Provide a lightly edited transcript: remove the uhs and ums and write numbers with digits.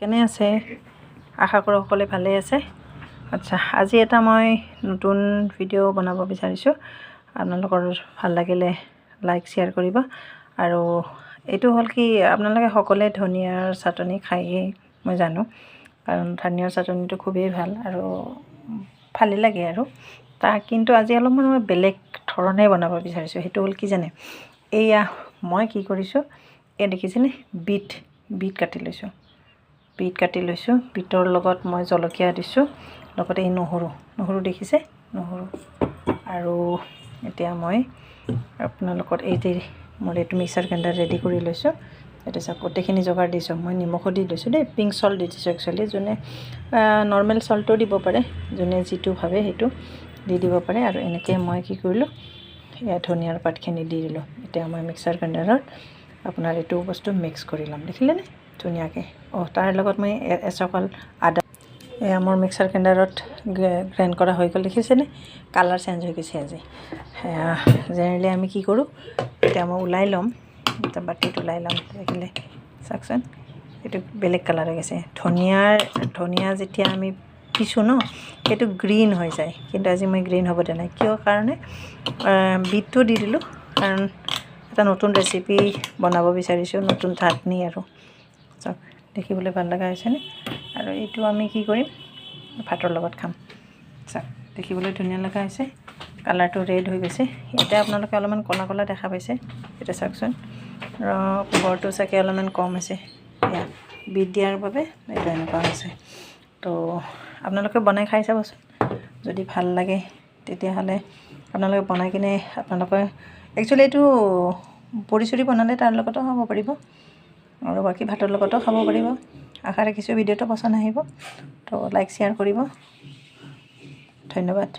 কেনে আছে? আশা কৰোঁ সকলোৱে ভালেই আছে। আচ্ছা, আজি এটা মই নতুন ভিডিঅ' বনাব বিচাৰিছোঁ। আপোনালোকৰ ভাল লাগিলে লাইক শ্বেয়াৰ কৰিব। আৰু এইটো হ'ল কি, আপোনালোকে সকলোৱে ধনিয়াৰ চাটনি খায়েই মই জানো, কাৰণ ধনিয়াৰ চাটনিটো খুবেই ভাল আৰু ভালেই লাগে আৰু কিন্তু আজি অলপমান মই বেলেগ ধৰণে বনাব বিচাৰিছোঁ। সেইটো হ'ল কি জানে, এয়া মই কি কৰিছোঁ, এই দেখিছেনে বিট কাটি লৈছোঁ। বিটৰ লগত মই জলকীয়া দিছোঁ, লগতে এই নহৰু দেখিছে, নহৰু। আৰু এতিয়া মই আপোনালোকৰ এই যে মোৰ এইটো মিক্সাৰ গ্ৰাইণ্ডাৰ ৰেডি কৰি লৈছোঁ। এতিয়া চাওক গোটেইখিনি যোগাৰ দিছোঁ। মই নিমখো দি লৈছোঁ দেই, পিংক চল্ট দি দিছোঁ একচুৱেলি। যোনে নৰ্মেল চল্টো দিব পাৰে, যোনে যিটো ভাবে সেইটো দি দিব পাৰে। আৰু এনেকৈ মই কি কৰিলোঁ, এয়া ধনিয়াৰ পাতখিনি দি দিলোঁ। এতিয়া মই মিক্সাৰ গ্ৰাইণ্ডাৰত আপোনাৰ এইটো বস্তু মিক্স কৰি ল'ম, দেখিলেনে ধুনীয়াকৈ। তাৰ লগত মই এচকল আদা, এয়া মোৰ মিক্সাৰ গ্ৰাইণ্ডাৰত গ্ৰাইণ্ড কৰা হৈ গ'ল, দেখিছেনে কালাৰ চেঞ্জ হৈ গৈছে আজি। জেনেৰেলি আমি কি কৰোঁ, এতিয়া মই ওলাই ল'ম, এটা বাতিত ওলাই ল'ম, দেখিলে চাওকচোন এইটো বেলেগ কালাৰ হৈ গৈছে। ধনিয়া যেতিয়া আমি পিছোঁ ন, সেইটো গ্ৰীণ হৈ যায়, কিন্তু আজি মই গ্ৰীণ হ'ব দিয়া নাই। কিয় কাৰণে, বিটটো দি দিলোঁ, কাৰণ এটা নতুন ৰেচিপি বনাব বিচাৰিছোঁ, নতুন চাটনি আৰু চাওক দেখিবলৈ ভাল লগা হৈছেনে। আৰু এইটো আমি কি কৰিম, ভাতৰ লগত খাম। চাওক দেখিবলৈ ধুনীয়া লগা হৈছে, কালাৰটো ৰেড হৈ গৈছে। ইয়াতে আপোনালোকে অলপমান ক'লা ক'লা দেখা পাইছে, এতিয়া চাওকচোন পোহৰটো চাগে অলপমান কম হৈছে, এয়া বিট দিয়াৰ বাবে এইটো এনেকুৱা হৈছে। তো আপোনালোকে বনাই খাই চাবচোন, যদি ভাল লাগে তেতিয়াহ'লে আপোনালোকে বনাই কিনে আপোনালোকে একচুৱেলি এইটো পুৰি চুৰি বনালে তাৰ লগতো খাব পাৰিব, আৰু বাকী ভাতৰ লগতো খাব পাৰিব। আশা ৰাখিছোঁ ভিডিঅ'টো পচন্দ আহিব, তো লাইক শ্বেয়াৰ কৰিব। ধন্যবাদ।